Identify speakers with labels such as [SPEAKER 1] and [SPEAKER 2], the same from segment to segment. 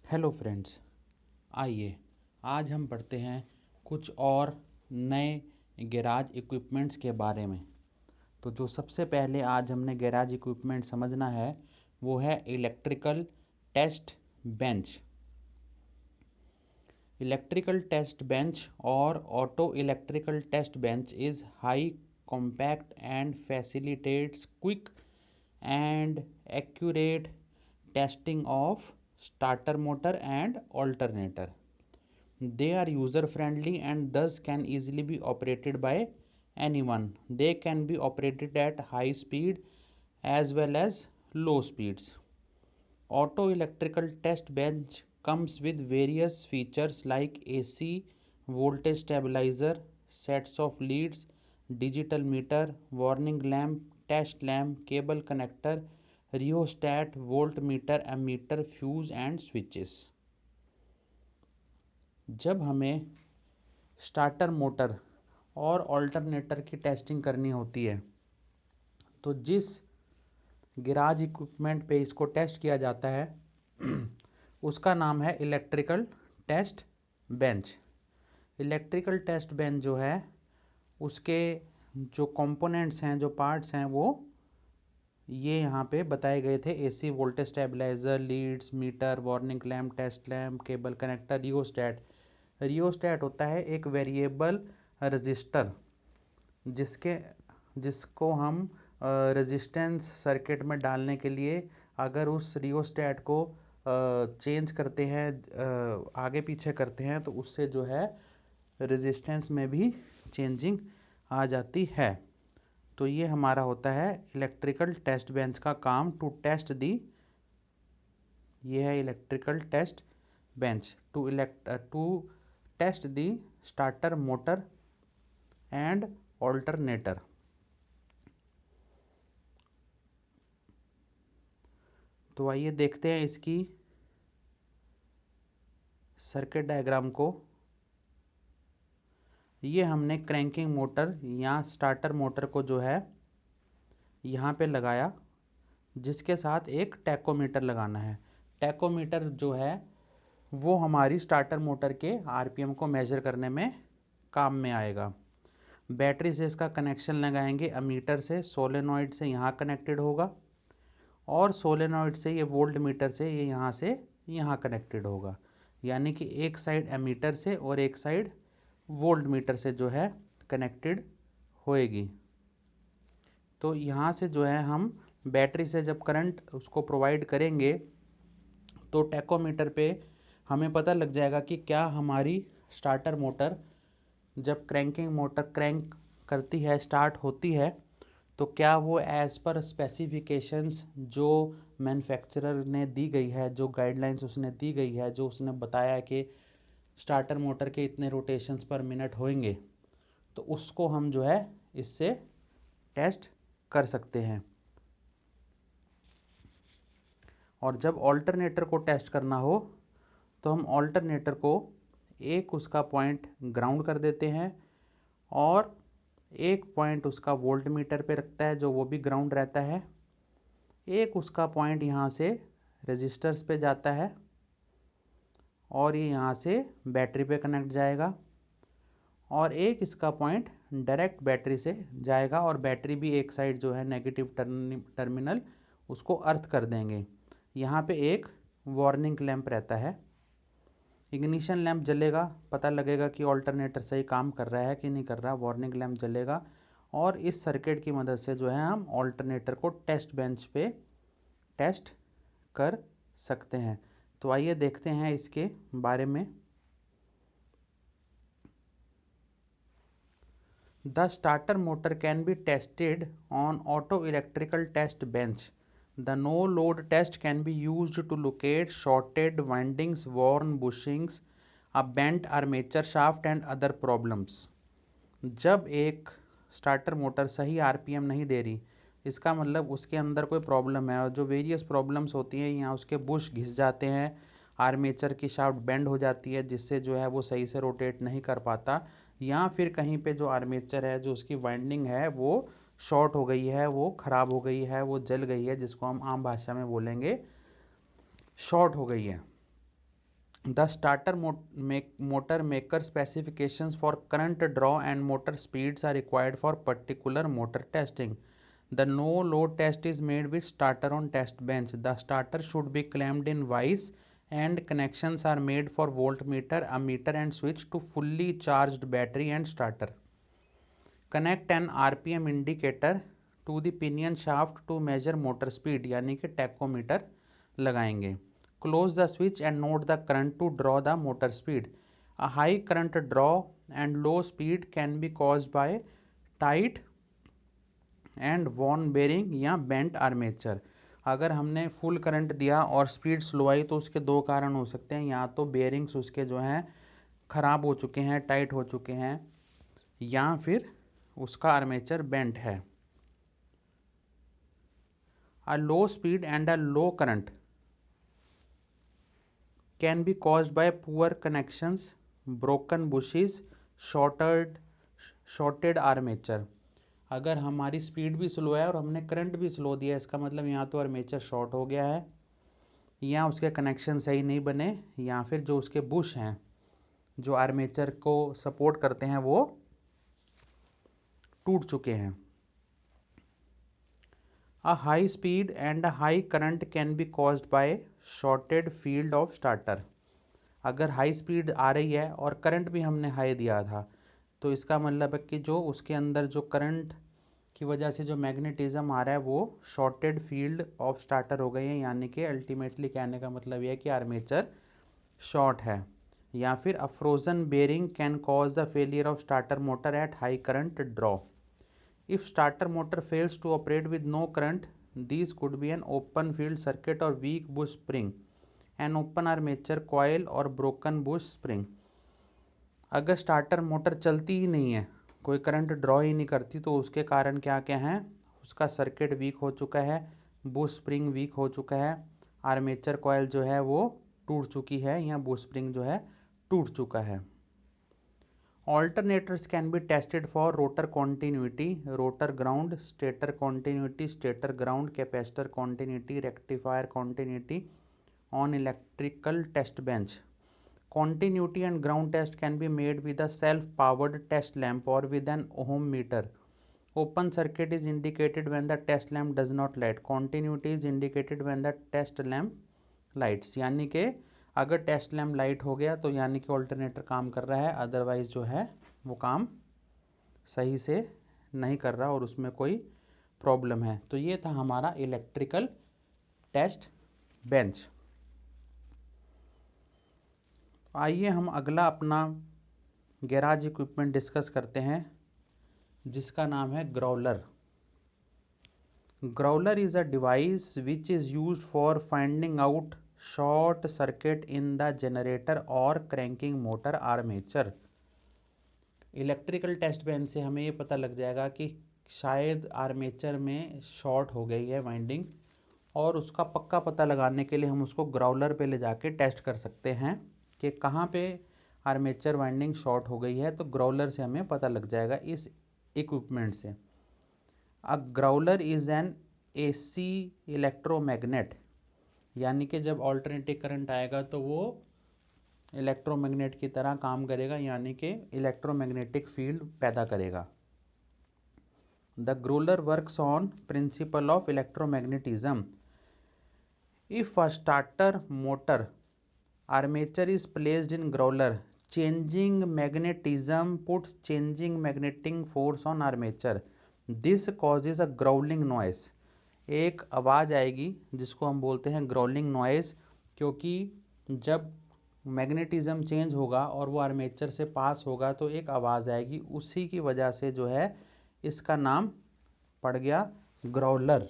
[SPEAKER 1] Hello friends, आइए आज हम पढ़ते हैं कुछ और नए गैराज इक्विपमेंट्स के बारे में। तो जो सबसे पहले आज हमने गैराज इक्विपमेंट समझना है वो है electrical test bench. Electrical test bench और auto electrical test bench is high compact and facilitates quick and accurate testing of starter motor and alternator. They are user friendly and thus can easily be operated by anyone. They can be operated at high speed as well as low speeds. Auto electrical test bench comes with various features like AC, voltage stabilizer, sets of leads, digital meter, warning lamp, test lamp, cable connector, rheostat, voltmeter, ammeter, fuse and switches. जब हमें starter motor और alternator की testing करनी होती है तो जिस garage equipment पे इसको टेस्ट किया जाता है उसका नाम है electrical test bench. Electrical test bench जो है उसके जो कंपोनेंट्स हैं, जो पार्ट्स हैं, वो ये यहाँ पे बताए गए थे। AC voltage stabiliser, leads, meter, warning lamp, test lamp, cable connector, rheostat. Rheostat होता है एक वेरिएबल रजिस्टर जिसको हम रेजिस्टेंस सर्किट में डालने के लिए अगर उस रियोस्टैट को चेंज करते हैं, आगे पीछे करते हैं, तो उससे जो है रेजिस्टेंस में भी चेंजिंग आ जाती है। तो ये हमारा होता है इलेक्ट्रिकल टेस्ट बेंच का काम, टू टेस्ट दी। ये है electrical test bench to test the starter motor and alternator. तो आइए देखते हैं इसकी सर्किट डायग्राम को। ये हमने क्रैंकिंग मोटर या स्टार्टर मोटर को जो है यहाँ पे लगाया, जिसके साथ एक टैकोमीटर लगाना है। टैकोमीटर जो है वो हमारी स्टार्टर मोटर के आरपीएम को मेजर करने में काम में आएगा। बैटरी से इसका कनेक्शन लगाएंगे, अमीटर से, सोलेनॉइड से यहाँ कनेक्टेड होगा और सोलेनॉइड से ये वोल्ट मीटर से ये यहाँ से यहाँ कनेक्टेड होगा। यानी कि एक साइड एमीटर से और एक साइड वोल्ट मीटर से जो है कनेक्टेड होएगी। तो यहाँ से जो है हम बैटरी से जब करंट उसको प्रोवाइड करेंगे तो टैकोमीटर पे हमें पता लग जाएगा कि क्या हमारी स्टार्टर मोटर जब क्रैंकिंग मोटर क्रैंक करती है, स्टार्ट होती है, तो क्या वो एज़ पर स्पेसिफिकेशंस जो मैन्युफैक्चरर ने दी गई है, जो गाइडलाइंस उसने दी गई है, जो उसने बताया कि स्टार्टर मोटर के इतने रोटेशंस पर मिनट होंगे, तो उसको हम जो है इससे टेस्ट कर सकते हैं। और जब ऑल्टरनेटर को टेस्ट करना हो तो हम ऑल्टरनेटर को एक उसका पॉइंट ग्राउंड कर देते हैं और एक पॉइंट उसका वोल्ट मीटर पे रखता है जो वो भी ग्राउंड रहता है। एक उसका पॉइंट यहाँ से रजिस्टर्स पे जाता है और ये यहाँ से बैटरी पे कनेक्ट जाएगा और एक इसका पॉइंट डायरेक्ट बैटरी से जाएगा और बैटरी भी एक साइड जो है नेगेटिव टर्मिनल उसको अर्थ कर देंगे। यहाँ पे एक वार्निंग लैंप रहता है, इग्निशन लैंप जलेगा, पता लगेगा कि ऑल्टरनेटर सही काम कर रहा है कि नहीं कर रहा। वार्निंग लैंप जलेगा और इस सर्किट की मदद से जो है हम ऑल्टरनेटर को टेस्ट बेंच पे टेस्ट कर सकते हैं। तो आइए देखते हैं इसके बारे में। The starter motor can be tested on auto electrical test bench. The no load test can be used to locate shorted windings, worn bushings, a bent armature shaft and other problems. जब एक starter motor सही RPM नहीं दे रही, इसका मतलब उसके अंदर कोई प्रॉब्लम है और जो वेरियस प्रॉब्लम्स होती हैं, यहाँ उसके बुश घिस जाते हैं, आर्मेचर की शाफ्ट बेंड हो जाती है जिससे जो है वो सही से रोटेट नहीं कर पाता, या फिर कहीं पे जो आर्मेचर है, जो उसकी वाइंडिंग है, वो शॉर्ट हो गई है, वो ख़राब हो गई है, वो जल गई है, जिसको हम आम भाषा में बोलेंगे शॉर्ट हो गई है। The starter motor maker specifications for current draw and motor speeds are required for particular motor testing. The no load test is made with starter on test bench. The starter should be clamped in vise and connections are made for voltmeter, ammeter and switch to fully charged battery and starter. Connect an RPM indicator to the pinion shaft to measure motor speed यानी कि tachometer लगाएंगे. Close the switch and note the current to draw the motor speed. A high current draw and low speed can be caused by tight and worn bearing या bent armature. अगर हमने full current दिया और speed slow आई तो उसके दो कारण हो सकते हैं. या तो बेयरिंग्स उसके जो हैं ख़राब हो चुके हैं, टाइट हो चुके हैं, या फिर उसका आर्मेचर बेंट है. A low speed and a low current can be caused by poor connections, broken bushes, shorted armature. अगर हमारी स्पीड भी स्लो है और हमने करंट भी स्लो दिया, इसका मतलब यहाँ तो आर्मेचर शॉर्ट हो गया है, या उसके कनेक्शन सही नहीं बने, या फिर जो उसके बुश हैं जो आर्मेचर को सपोर्ट करते हैं वो टूट चुके हैं. A high speed and a high current can be caused by shorted field of starter. अगर हाई स्पीड आ रही है और करंट भी हमने हाई दिया था तो इसका मतलब है कि जो उसके अंदर जो करंट की वजह से जो मैग्नेटिज्म आ रहा है वो शॉर्टेड फील्ड ऑफ स्टार्टर हो गई है, यानी कि अल्टीमेटली कहने का मतलब ये है कि आर्मेचर शॉर्ट है. या फिर a frozen bearing can cause the failure of starter motor at high current draw. If starter motor fails to operate with no current, these could be an open field circuit or weak bush spring, an open armature coil or broken bush spring. अगर starter motor चलती ही नहीं है, कोई current draw ही नहीं करती, तो उसके कारण क्या क्या हैं, उसका सर्किट वीक हो चुका है, बुश स्प्रिंग वीक हो चुका है, आर्मेचर कॉयल जो है वो टूट चुकी है, या बुश स्प्रिंग जो है टूट चुका है. Alternators can be tested for rotor continuity, rotor ground, stator continuity, stator ground, capacitor continuity, rectifier continuity on electrical test bench. Continuity and ground test can be made with a self-powered test lamp or with an ohm meter. Open circuit is indicated when the test lamp does not light. Continuity is indicated when the test lamp lights. यानी कि अगर test lamp light हो गया तो यानी कि alternator काम कर रहा है, अदरवाइज जो है वो काम सही से नहीं कर रहा और उसमें कोई प्रॉब्लम है. तो ये था हमारा इलेक्ट्रिकल टेस्ट बेंच. आइए हम अगला अपना गैराज इक्विपमेंट डिस्कस करते हैं जिसका नाम है growler. Growler is a device which is used for finding out short circuit in the generator और cranking motor armature. Electrical test bench से हमें ये पता लग जाएगा कि शायद आर्मेचर में शॉर्ट हो गई है वाइंडिंग, और उसका पक्का पता लगाने के लिए हम उसको ग्राउलर पे ले जाके टेस्ट कर सकते हैं कि कहाँ पे आर्मेचर वाइंडिंग शॉर्ट हो गई है. तो ग्राउलर से हमें पता लग जाएगा इस इक्विपमेंट से. A growler is an AC electromagnet, यानी कि जब ऑल्टरनेटिव करंट आएगा तो वो इलेक्ट्रोमैग्नेट की तरह काम करेगा, यानी कि इलेक्ट्रोमैग्नेटिक फील्ड पैदा करेगा. The Growler works on principle of electromagnetism. If a starter motor armature is placed in Growler, changing magnetism puts changing magnetic force on armature. This causes a growling noise. एक आवाज़ आएगी जिसको हम बोलते हैं growling noise, क्योंकि जब magnetism change होगा और वो आर्मेचर से पास होगा तो एक आवाज़ आएगी, उसी की वजह से जो है इसका नाम पड़ गया ग्राउलर.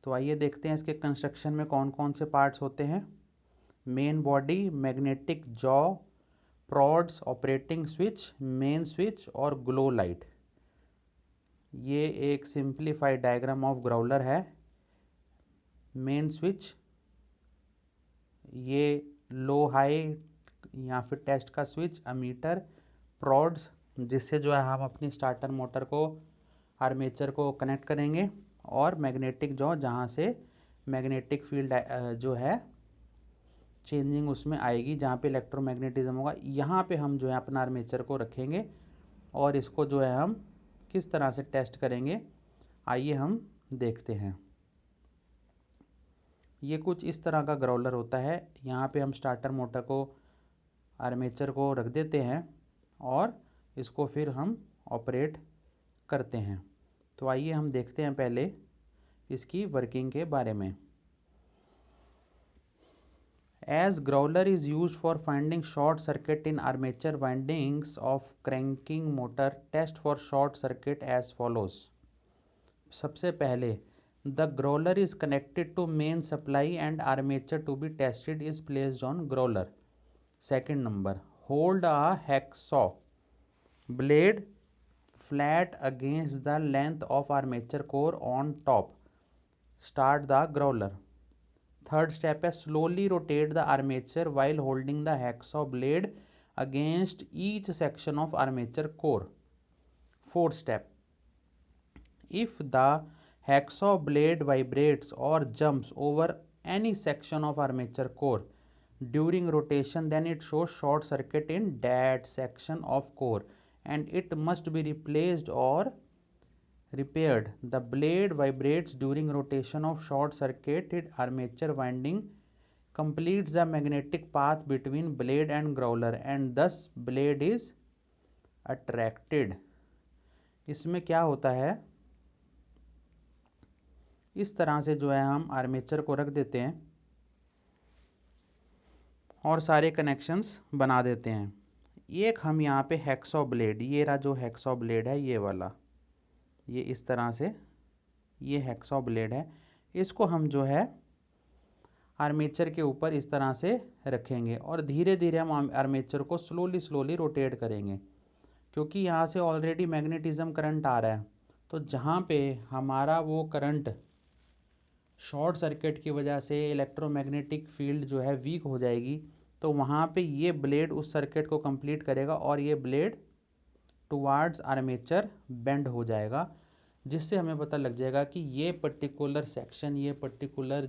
[SPEAKER 1] तो आइए देखते हैं इसके कंस्ट्रक्शन में कौन कौन से पार्ट्स होते हैं. Main body, magnetic jaw, प्रॉड्स, operating switch, main switch और ग्लो लाइट. ये एक सिंप्लीफाइड डायग्राम ऑफ ग्राउलर है. मेन स्विच ये लो हाई या फिर टेस्ट का स्विच, अमीटर, प्रॉड्स जिससे जो है हम अपनी स्टार्टर मोटर को आर्मेचर को कनेक्ट करेंगे, और मैग्नेटिक जॉ जहाँ से मैग्नेटिक फील्ड जो है चेंजिंग उसमें आएगी जहाँ पे इलेक्ट्रोमैग्नेटिज्म होगा। यहाँ पे हम जो है अपना आर्मेचर को रखेंगे और इसको जो है हम किस तरह से टेस्ट करेंगे, आइए हम देखते हैं। ये कुछ इस तरह का ग्रोलर होता है। यहाँ पे हम स्टार्टर मोटर को, आर्मेचर को रख देते हैं और इसको फिर हम ऑपरेट करते हैं। तो आइए हम देखते हैं पहले इसकी वर्किंग के बारे में। As growler is used for finding short circuit in armature windings of cranking motor, test for short circuit as follows. सबसे पहले the growler is connected to main supply and armature to be tested is placed on growler. Second number, hold a hacksaw blade flat against the length of armature core on top. Start the growler. Third step है slowly rotate the armature while holding the hacksaw blade against each section of armature core. Fourth step, if the hacksaw blade vibrates और jumps over any section of armature core during rotation then it shows short circuit in that section of core and it must be replaced और repaired. The blade vibrates during rotation of short circuited armature winding, completes the magnetic path between blade and growler and thus blade is attracted. इसमें क्या होता है, इस तरह से जो है हम आर्मेचर को रख देते हैं और सारे कनेक्शंस बना देते हैं। एक हम यहाँ पे हैक्सॉ ब्लेड, ये रहा जो हैक्सॉ ब्लेड है, ये वाला, ये इस तरह से ये हैक्सॉ ब्लेड है, इसको हम जो है आर्मेचर के ऊपर इस तरह से रखेंगे और धीरे धीरे हम आर्मेचर को स्लोली रोटेट करेंगे, क्योंकि यहाँ से ऑलरेडी मैग्नेटिज्म करंट आ रहा है। तो जहाँ पे हमारा वो करंट शॉर्ट सर्किट की वजह से इलेक्ट्रोमैग्नेटिक फील्ड जो है वीक हो जाएगी, तो वहाँ पे ये ब्लेड उस सर्किट को कंप्लीट करेगा और ये ब्लेड टुवार्ड्स आर्मेचर बेंड हो जाएगा, जिससे हमें पता लग जाएगा कि ये पर्टिकुलर सेक्शन, ये पर्टिकुलर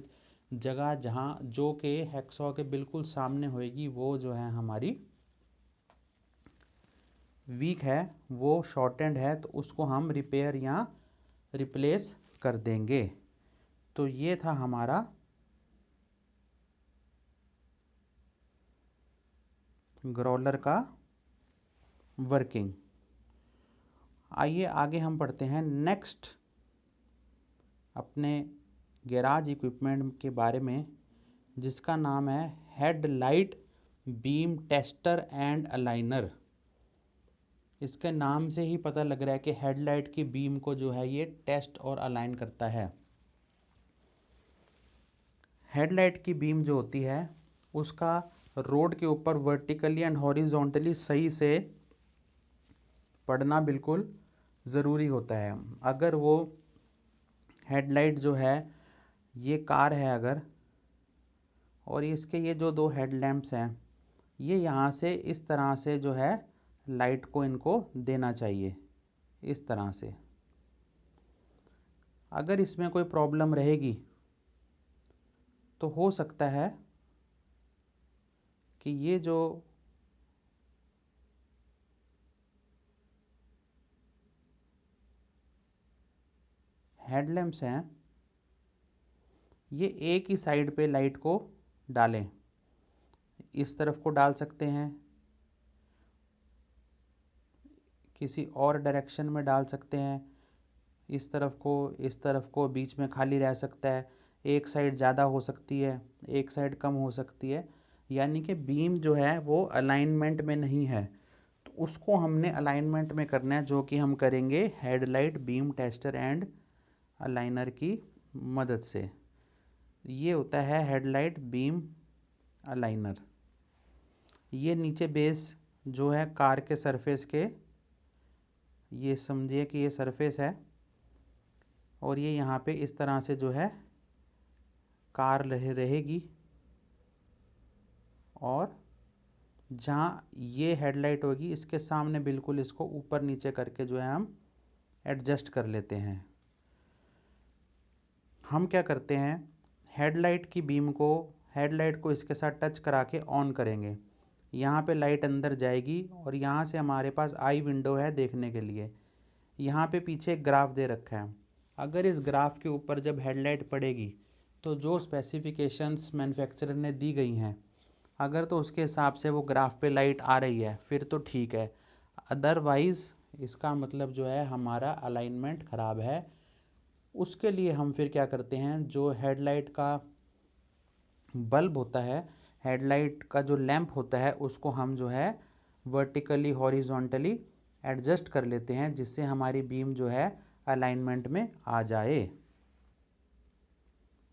[SPEAKER 1] जगह जहाँ जो कि हैक्सॉ के बिल्कुल सामने होएगी, वो जो है हमारी वीक है, वो शॉर्टेंड है, तो उसको हम रिपेयर या रिप्लेस कर देंगे। तो ये था हमारा ग्रोलर का वर्किंग। आइए आगे हम पढ़ते हैं नेक्स्ट अपने गैराज इक्विपमेंट के बारे में, जिसका नाम है headlight beam tester and aligner. इसके नाम से ही पता लग रहा है कि हेडलाइट की बीम को जो है ये टेस्ट और अलाइन करता है। हेडलाइट की बीम जो होती है उसका रोड के ऊपर वर्टिकली एंड हॉरिजॉन्टली सही से पड़ना बिल्कुल ज़रूरी होता है। अगर वो हेडलाइट जो है, ये कार है अगर, और इसके ये जो दो हेडलैम्प्स हैं, ये यहाँ से इस तरह से जो है लाइट को इनको देना चाहिए, इस तरह से। अगर इसमें कोई प्रॉब्लम रहेगी तो हो सकता है कि ये जो हेडलैम्प्स हैं ये एक ही साइड पे लाइट को डालें। इस तरफ को डाल सकते हैं, किसी और डायरेक्शन में डाल सकते हैं, इस तरफ को, इस तरफ को, बीच में खाली रह सकता है, एक साइड ज़्यादा हो सकती है, एक साइड कम हो सकती है, यानी कि बीम जो है वो अलाइनमेंट में नहीं है। तो उसको हमने अलाइनमेंट में करना है, जो कि हम करेंगे headlight beam tester and aligner की मदद से। ये होता है हेडलाइट बीम अलाइनर। ये नीचे बेस जो है कार के सरफेस के, ये समझिए कि ये सरफेस है और ये यहाँ पे इस तरह से जो है कार रहेगी, और जहाँ ये हेडलाइट होगी इसके सामने बिल्कुल इसको ऊपर नीचे करके जो है हम एडजस्ट कर लेते हैं। हम क्या करते हैं, हेडलाइट की बीम को हेडलाइट को इसके साथ टच करा के ऑन करेंगे, यहाँ पे लाइट अंदर जाएगी और यहाँ से हमारे पास आई विंडो है देखने के लिए। यहाँ पे पीछे एक ग्राफ दे रखा है। अगर इस ग्राफ के ऊपर जब हेडलाइट पड़ेगी तो जो स्पेसिफिकेशंस मैन्युफैक्चरर ने दी गई हैं, अगर तो उसके हिसाब से वो ग्राफ पे लाइट आ रही है फिर तो ठीक है, अदरवाइज़ इसका मतलब जो है हमारा अलाइनमेंट ख़राब है। उसके लिए हम फिर क्या करते हैं, जो हेडलाइट का बल्ब होता है, हेडलाइट का जो लैंप होता है, उसको हम जो है वर्टिकली हॉरिजॉन्टली एडजस्ट कर लेते हैं, जिससे हमारी बीम जो है अलाइनमेंट में आ जाए।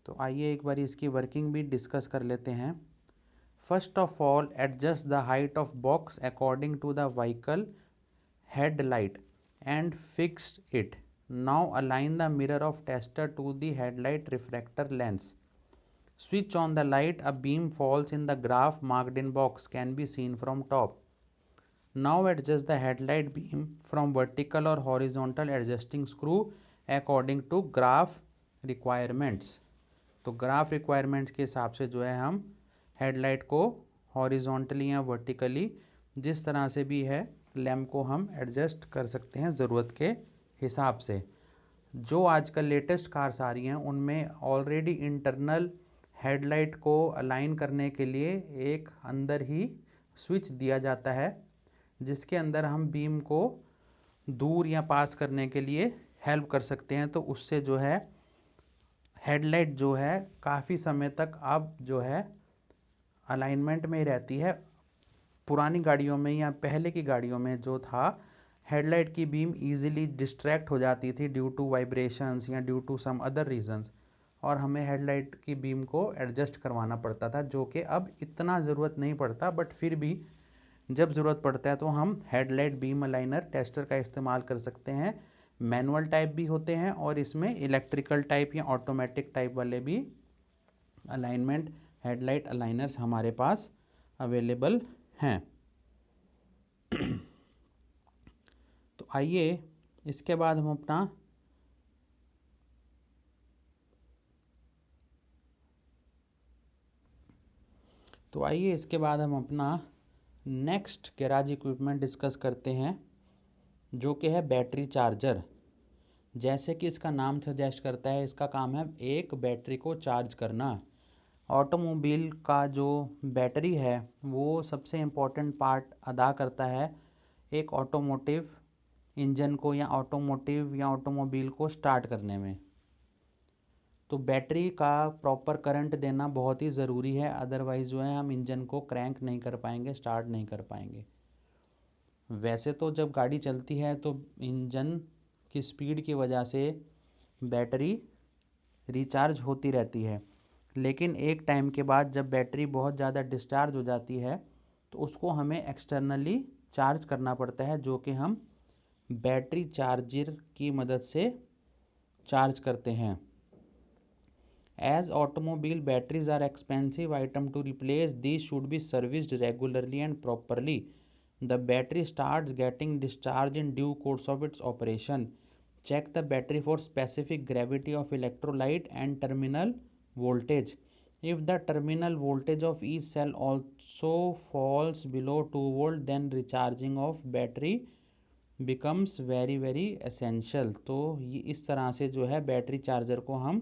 [SPEAKER 1] तो आइए एक बार इसकी वर्किंग भी डिस्कस कर लेते हैं। First of all, adjust the height of box according to the vehicle headlight and fixed it. Now align the mirror of tester to the headlight refractor lens. Switch on the light. A beam falls in the graph marked in box can be seen from top. Now adjust the headlight beam from vertical or horizontal adjusting screw according to graph requirements. तो graph requirements के हिसाब से जो है हम headlight को horizontally या vertically जिस तरह से भी है लैम्प को हम एडजस्ट कर सकते हैं ज़रूरत के हिसाब से। जो आजकल लेटेस्ट कार्स आ रही हैं उनमें ऑलरेडी इंटरनल हेडलाइट को अलाइन करने के लिए एक अंदर ही स्विच दिया जाता है, जिसके अंदर हम बीम को दूर या पास करने के लिए हेल्प कर सकते हैं। तो उससे जो है हेडलाइट जो है काफ़ी समय तक अब जो है अलाइनमेंट में रहती है। पुरानी गाड़ियों में या पहले की गाड़ियों में जो था, हेडलाइट की बीम इजीली डिस्ट्रैक्ट हो जाती थी ड्यू टू वाइब्रेशंस या due to some other reasons, और हमें हेडलाइट की बीम को एडजस्ट करवाना पड़ता था, जो कि अब इतना ज़रूरत नहीं पड़ता। बट फिर भी जब ज़रूरत पड़ता है तो हम हेडलाइट बीम अलाइनर टेस्टर का इस्तेमाल कर सकते हैं। मैनुअल टाइप भी होते हैं और इसमें इलेक्ट्रिकल टाइप या ऑटोमेटिक टाइप वाले भी अलाइनमेंट हेडलाइट अलाइनर्स हमारे पास अवेलेबल हैं। तो आइए इसके बाद हम अपना नेक्स्ट गैराज इक्विपमेंट डिस्कस करते हैं, जो कि है बैटरी चार्जर। जैसे कि इसका नाम सजेस्ट करता है, इसका काम है एक बैटरी को चार्ज करना। ऑटोमोबाइल का जो बैटरी है वो सबसे इम्पोर्टेंट पार्ट अदा करता है एक ऑटोमोटिव इंजन को या ऑटोमोबाइल को स्टार्ट करने में। तो बैटरी का प्रॉपर करंट देना बहुत ही ज़रूरी है, अदरवाइज़ जो है हम इंजन को क्रैंक नहीं कर पाएंगे, स्टार्ट नहीं कर पाएंगे। वैसे तो जब गाड़ी चलती है तो इंजन की स्पीड की वजह से बैटरी रिचार्ज होती रहती है, लेकिन एक टाइम के बाद जब बैटरी बहुत ज़्यादा डिस्चार्ज हो जाती है तो उसको हमें एक्सटर्नली चार्ज करना पड़ता है, जो कि हम बैटरी चार्जर की मदद से चार्ज करते हैं। As automobile batteries are expensive item to replace, these should be serviced regularly and properly. The battery starts getting discharged in due course of its operation. Check the battery for specific gravity of electrolyte and terminal voltage. If the terminal voltage of each cell also falls below 2 volt, then recharging of battery becomes very essential. तो ये इस तरह से जो है battery charger को हम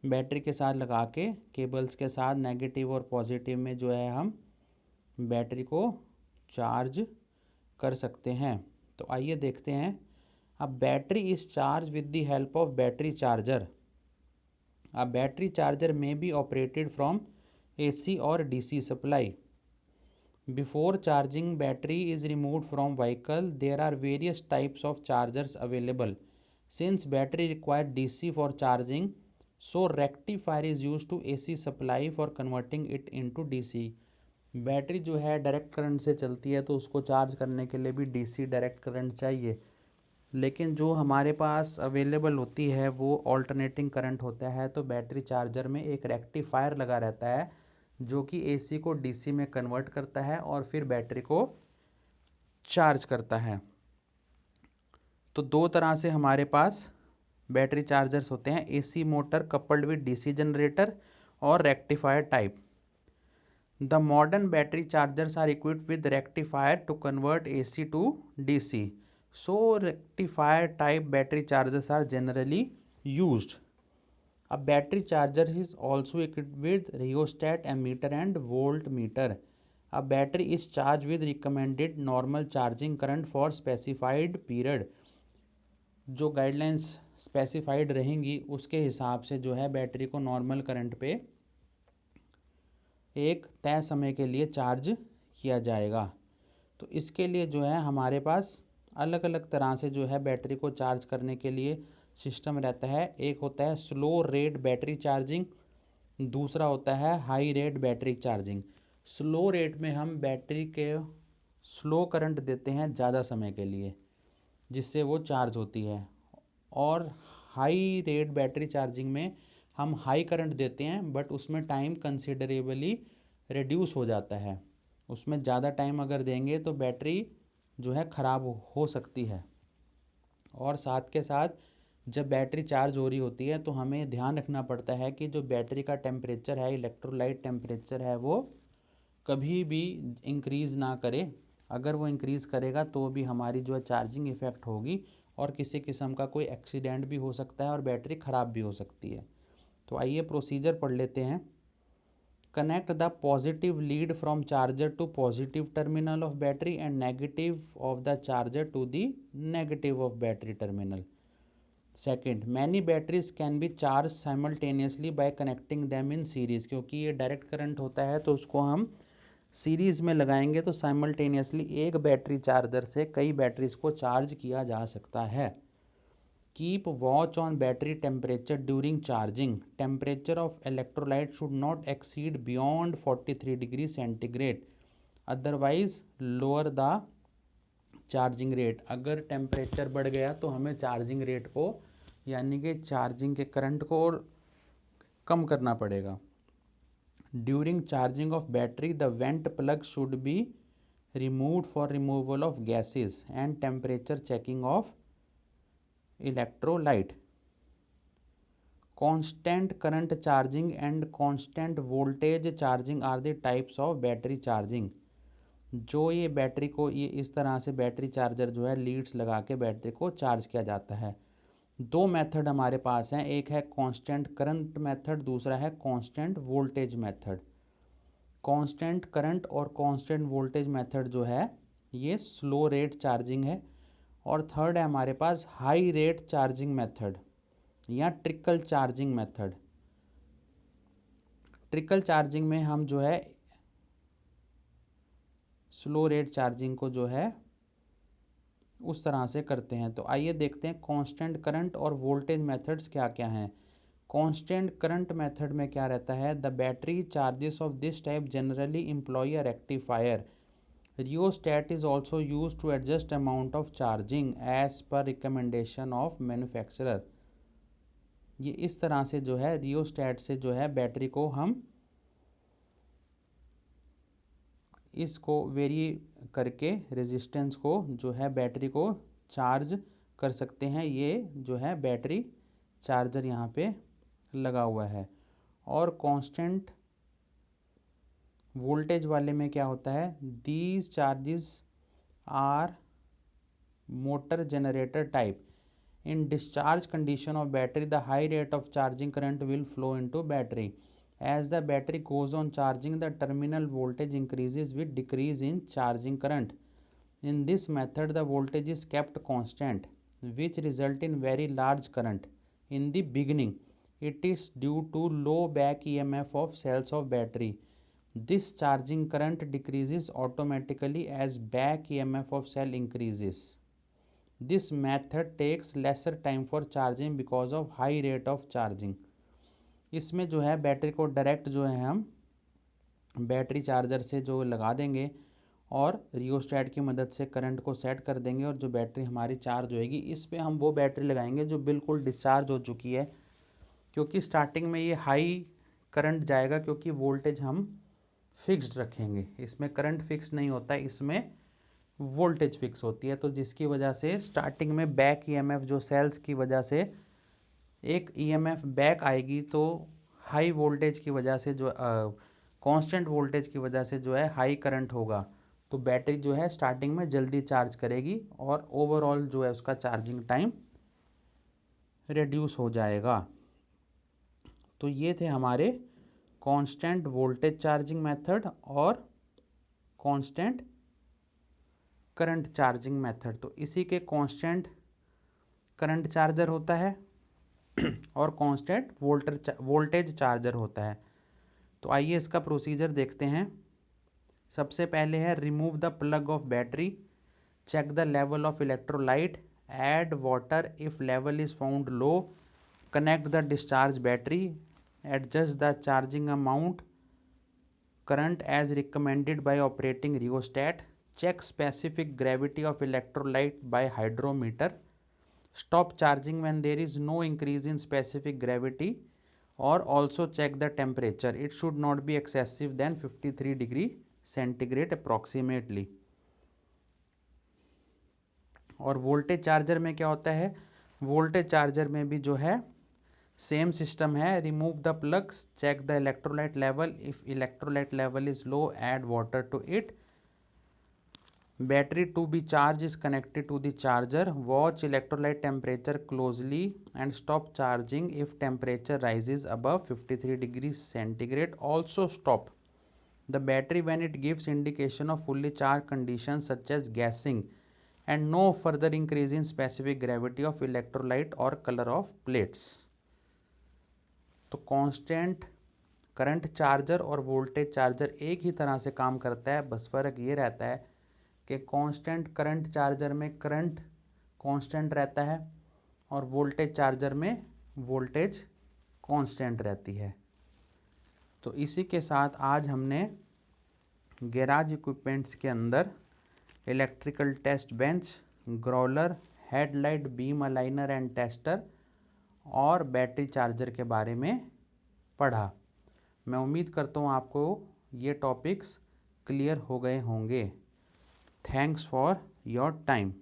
[SPEAKER 1] battery के साथ लगा के केबल्स के साथ नेगेटिव और पॉजिटिव में जो है हम बैटरी को चार्ज कर सकते हैं। तो आइए देखते हैं। अब battery is charge with the help of battery charger. अब बैटरी चार्जर में बी ऑपरेटेड फ्रॉम AC और DC supply. Before charging battery is removed from vehicle, there are various types of chargers available. Since battery require DC for charging, so rectifier is used to AC supply for converting it into DC. Battery जो है direct current से चलती है तो उसको charge करने के लिए भी DC डायरेक्ट करंट चाहिए, लेकिन जो हमारे पास अवेलेबल होती है वो ऑल्टरनेटिंग करंट होता है। तो बैटरी चार्जर में एक रेक्टिफायर लगा रहता है जो कि AC को DC में कन्वर्ट करता है और फिर बैटरी को चार्ज करता है। तो दो तरह से हमारे पास बैटरी चार्जर्स होते हैं, AC motor coupled with DC generator और rectifier type. The modern battery chargers are equipped with rectifier to convert AC to DC. So rectifier type battery chargers are generally used. A battery charger is also equipped with rheostat, ammeter and voltmeter. A battery is charged with recommended normal charging current for specified period. जो guidelines specified रहेंगी उसके हिसाब से जो है battery को normal current पे एक तय समय के लिए चार्ज किया जाएगा। तो इसके लिए जो है हमारे पास अलग अलग तरह से जो है बैटरी को चार्ज करने के लिए सिस्टम रहता है। एक होता है स्लो रेट बैटरी चार्जिंग, दूसरा होता है high rate battery charging. Slow rate में हम बैटरी के स्लो करंट देते हैं ज़्यादा समय के लिए जिससे वो चार्ज होती है, और हाई रेट बैटरी चार्जिंग में हम हाई करंट देते हैं बट उसमें टाइम कंसिडरेबली रिड्यूस हो जाता है। उसमें ज़्यादा टाइम अगर देंगे तो बैटरी जो है ख़राब हो सकती है। और साथ के साथ जब बैटरी चार्ज हो रही होती है तो हमें ध्यान रखना पड़ता है कि जो बैटरी का टेम्परेचर है, इलेक्ट्रोलाइट टेम्परेचर है, वो कभी भी इंक्रीज़ ना करे। अगर वो इंक्रीज़ करेगा तो भी हमारी जो है चार्जिंग इफ़ेक्ट होगी और किसी किस्म का कोई एक्सीडेंट भी हो सकता है और बैटरी ख़राब भी हो सकती है। तो आइए प्रोसीजर पढ़ लेते हैं। Connect the positive lead from charger to positive terminal of battery and negative of the charger to the negative of battery terminal. Second, many batteries can be charge simultaneously by connecting them in series. क्योंकि ये direct current होता है तो उसको हम series में लगाएंगे तो साइमल्टेनियसली एक बैटरी चार्जर से कई बैटरीज को चार्ज किया जा सकता है। Keep watch on battery temperature during charging. Temperature of electrolyte should not exceed beyond 43 degree centigrade, otherwise lower the charging rate. अगर टेम्परेचर बढ़ गया तो हमें चार्जिंग रेट को यानी कि चार्जिंग के करंट को और कम करना पड़ेगा। During charging of battery the went plug should be removed for removal of gases and temperature checking of electrolyte. Constant current charging and constant voltage charging are the types of battery charging. जो ये battery को ये इस तरह से battery charger जो है Leeds लगा के बैटरी को चार्ज किया जाता है। दो मेथड हमारे पास हैं, एक है कांस्टेंट करंट मेथड, दूसरा है constant voltage method. Constant current और कांस्टेंट वोल्टेज मेथड जो है ये स्लो रेट चार्जिंग है। और थर्ड है हमारे पास हाई रेट चार्जिंग मेथड या trickle charging method. Trickle charging में हम जो है स्लो रेट चार्जिंग को जो है उस तरह से करते हैं। तो आइए देखते हैं कांस्टेंट करंट और वोल्टेज मेथड्स क्या क्या हैं। कांस्टेंट करंट मेथड में क्या रहता है, the battery charges of this type generally employ a rectifier. Rheostat is also use to adjust amount of charging as per recommendation of manufacturer. ये इस तरह से जो है रियोस्टैट से जो है बैटरी को हम इसको वेरी करके रेजिस्टेंस को जो है बैटरी को चार्ज कर सकते हैं। ये जो है बैटरी चार्जर यहाँ पे लगा हुआ है। और कांस्टेंट वोल्टेज वाले में क्या होता है, these charges are motor generator type. In discharge condition of battery the high rate of charging current will flow into battery. As the battery goes on charging, the terminal voltage increases with decrease in charging current. In this method, the voltage is kept constant, which result in very large current. In the beginning, it is due to low back EMF of cells of battery. This charging current decreases automatically as back EMF of cell increases. This method takes lesser time for charging because of high rate of charging. इसमें जो है battery को direct जो है हम battery charger से जो लगा देंगे और रियोस्टैट की मदद से करंट को सेट कर देंगे और जो बैटरी हमारी चार्ज होएगी इस पे हम वो बैटरी लगाएंगे जो बिल्कुल डिस्चार्ज हो चुकी है। क्योंकि स्टार्टिंग में ये हाई करंट जाएगा क्योंकि वोल्टेज हम फिक्स्ड रखेंगे, इसमें करंट फिक्स नहीं होता है, इसमें वोल्टेज फिक्स होती है। तो जिसकी वजह से स्टार्टिंग में बैक ईएमएफ जो सेल्स की वजह से एक ईएमएफ बैक आएगी तो हाई वोल्टेज की वजह से जो कांस्टेंट वोल्टेज की वजह से जो है हाई करंट होगा तो बैटरी जो है स्टार्टिंग में जल्दी चार्ज करेगी और ओवरऑल जो है उसका चार्जिंग टाइम रिड्यूस हो जाएगा। तो ये थे हमारे कांस्टेंट वोल्टेज चार्जिंग मेथड और कांस्टेंट करंट चार्जिंग मेथड। तो इसी के कांस्टेंट करंट चार्जर होता है और कांस्टेंट वोल्टेज चार्जर होता है। तो आइए इसका प्रोसीजर देखते हैं। सबसे पहले है remove the plug of battery, check the level of electrolyte, add water if level is found low, connect the discharge battery, adjust the charging amount, current as recommended by operating rheostat, check specific gravity of electrolyte by hydrometer, stop charging when there is no increase in specific gravity, or also check the temperature. It should not be excessive than 53 degree centigrade approximately. और voltage charger में क्या होता है, voltage charger में भी जो है same system है। Remove the plugs, check the electrolyte level, if electrolyte level is low add water to it, battery to be charge is connected to the charger, watch electrolyte temperature closely and stop charging if temperature rises above 53 degree centigrade, also stop the battery when it gives indication of fully charged conditions such as gassing and no further increase in specific gravity of electrolyte or color of plates. तो constant current charger और voltage charger एक ही तरह से काम करता है, बस फ़र्क ये रहता है कि कांस्टेंट करंट चार्जर में करंट कांस्टेंट रहता है और वोल्टेज चार्जर में वोल्टेज कांस्टेंट रहती है। तो इसी के साथ आज हमने गैराज इक्विपमेंट्स के अंदर electrical test bench, growler, headlight beam aligner and tester और बैटरी चार्जर के बारे में पढ़ा। मैं उम्मीद करता हूँ आपको ये टॉपिक्स क्लियर हो गए होंगे। Thanks for your time.